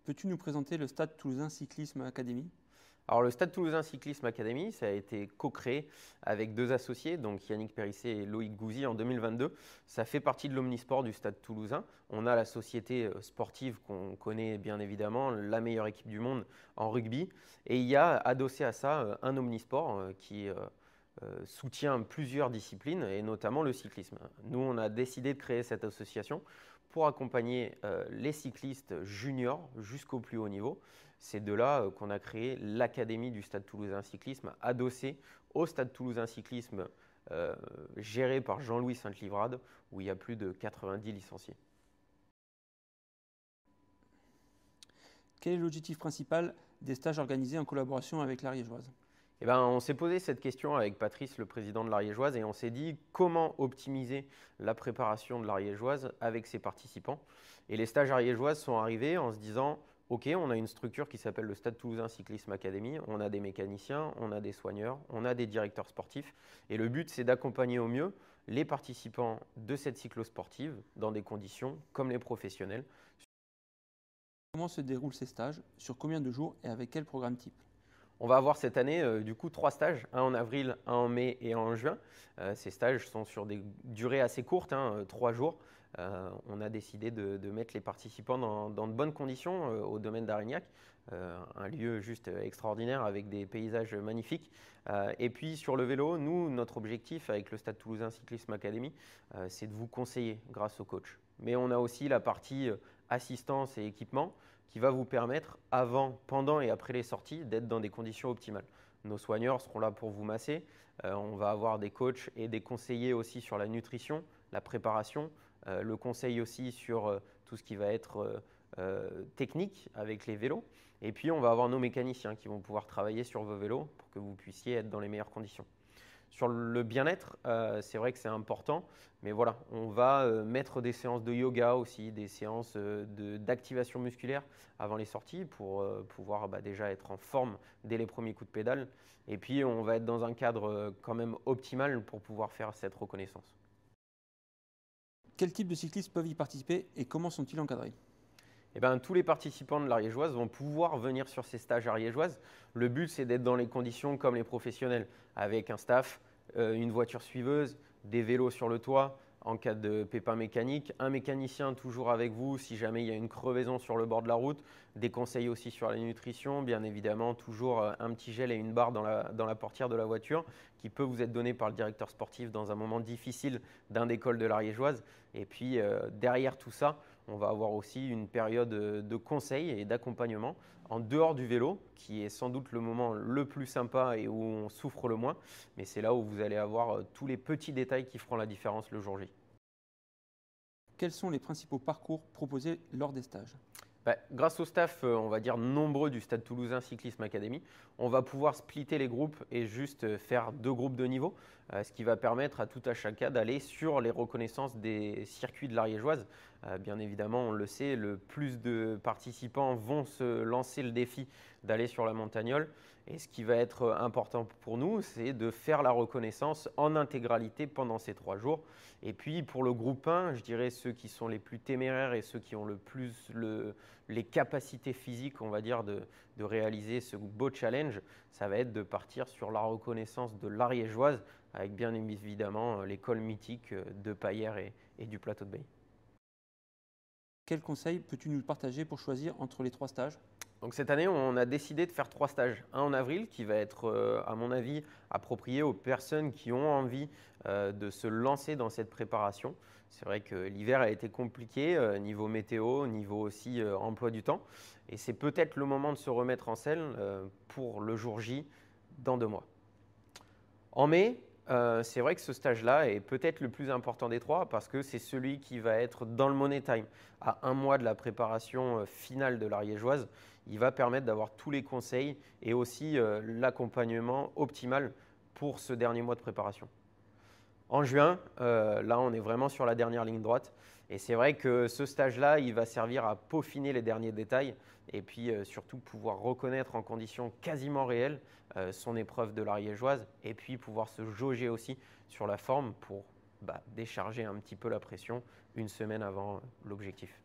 Peux-tu nous présenter le Stade Toulousain Cyclisme Academy? Alors le Stade Toulousain Cyclisme Academy, ça a été co-créé avec deux associés, donc Yannick Périssé et Loïc Gouzy en 2022. Ça fait partie de l'omnisport du Stade Toulousain. On a la société sportive qu'on connaît bien évidemment, la meilleure équipe du monde en rugby. Et il y a adossé à ça un omnisport qui soutient plusieurs disciplines et notamment le cyclisme. Nous, on a décidé de créer cette association pour accompagner les cyclistes juniors jusqu'au plus haut niveau. C'est de là qu'on a créé l'Académie du Stade Toulousain Cyclisme, adossée au Stade Toulousain Cyclisme, géré par Jean-Louis Sainte-Livrade, où il y a plus de 90 licenciés. Quel est l'objectif principal des stages organisés en collaboration avec l'Ariégeoise? Eh ben, on s'est posé cette question avec Patrice, le président de l'Ariégeoise, et on s'est dit comment optimiser la préparation de l'Ariégeoise avec ses participants. Et les stages ariégeoises sont arrivés en se disant ok, on a une structure qui s'appelle le Stade Toulousain Cyclisme Academy, on a des mécaniciens, on a des soigneurs, on a des directeurs sportifs. Et le but, c'est d'accompagner au mieux les participants de cette cyclo-sportive dans des conditions comme les professionnels. Comment se déroulent ces stages? Sur combien de jours et avec quel programme type? On va avoir cette année du coup 3 stages, un en avril, un en mai et un en juin. Ces stages sont sur des durées assez courtes, 3 jours. On a décidé de mettre les participants dans de bonnes conditions au domaine d'Arignac, un lieu juste extraordinaire avec des paysages magnifiques. Et puis sur le vélo, nous, notre objectif avec le Stade Toulousain Cyclisme Academy, c'est de vous conseiller grâce au coach. Mais on a aussi la partie assistance et équipement qui va vous permettre, avant, pendant et après les sorties, d'être dans des conditions optimales. Nos soigneurs seront là pour vous masser. On va avoir des coachs et des conseillers aussi sur la nutrition, la préparation, le conseil aussi sur tout ce qui va être technique avec les vélos. Et puis, on va avoir nos mécaniciens qui vont pouvoir travailler sur vos vélos pour que vous puissiez être dans les meilleures conditions. Sur le bien-être, c'est vrai que c'est important, mais voilà, on va mettre des séances de yoga aussi, des séances d'activation musculaire avant les sorties pour pouvoir déjà être en forme dès les premiers coups de pédale. Et puis, on va être dans un cadre quand même optimal pour pouvoir faire cette reconnaissance. Quel type de cyclistes peuvent y participer et comment sont-ils encadrés? Eh ben, tous les participants de l'Ariégeoise vont pouvoir venir sur ces stages ariégeoises. Le but, c'est d'être dans les conditions comme les professionnels, avec un staff, une voiture suiveuse, des vélos sur le toit en cas de pépin mécanique, un mécanicien toujours avec vous si jamais il y a une crevaison sur le bord de la route, des conseils aussi sur la nutrition, bien évidemment toujours un petit gel et une barre dans la portière de la voiture qui peut vous être donné par le directeur sportif dans un moment difficile d'un des cols de l'Ariégeoise. Et puis derrière tout ça, on va avoir aussi une période de conseil et d'accompagnement en dehors du vélo, qui est sans doute le moment le plus sympa et où on souffre le moins. Mais c'est là où vous allez avoir tous les petits détails qui feront la différence le jour J. Quels sont les principaux parcours proposés lors des stages? Grâce au staff, on va dire nombreux du Stade Toulousain Cyclisme Academy, on va pouvoir splitter les groupes et juste faire 2 groupes de niveau, ce qui va permettre à tout à chacun d'aller sur les reconnaissances des circuits de l'Ariégeoise. Bien évidemment, on le sait, le plus de participants vont se lancer le défi d'aller sur la Montagnole. Et ce qui va être important pour nous, c'est de faire la reconnaissance en intégralité pendant ces 3 jours. Et puis pour le groupe 1, je dirais ceux qui sont les plus téméraires et ceux qui ont le plus les capacités physiques, on va dire, de réaliser ce beau challenge, ça va être de partir sur la reconnaissance de l'Ariégeoise avec bien évidemment l'école mythique de Paillères et du Plateau de Beille. Quels conseils peux-tu nous partager pour choisir entre les 3 stages? Donc cette année, on a décidé de faire 3 stages. Un en avril qui va être, à mon avis, approprié aux personnes qui ont envie de se lancer dans cette préparation. C'est vrai que l'hiver a été compliqué, niveau météo, niveau aussi emploi du temps. Et c'est peut-être le moment de se remettre en selle pour le jour J dans 2 mois. En mai, c'est vrai que ce stage-là est peut-être le plus important des 3 parce que c'est celui qui va être dans le money time. À 1 mois de la préparation finale de l'Ariégeoise, il va permettre d'avoir tous les conseils et aussi l'accompagnement optimal pour ce dernier mois de préparation. En juin, là, on est vraiment sur la dernière ligne droite. Et c'est vrai que ce stage-là, il va servir à peaufiner les derniers détails et puis surtout pouvoir reconnaître en conditions quasiment réelles son épreuve de l'Ariégeoise et puis pouvoir se jauger aussi sur la forme pour décharger un petit peu la pression une semaine avant l'objectif.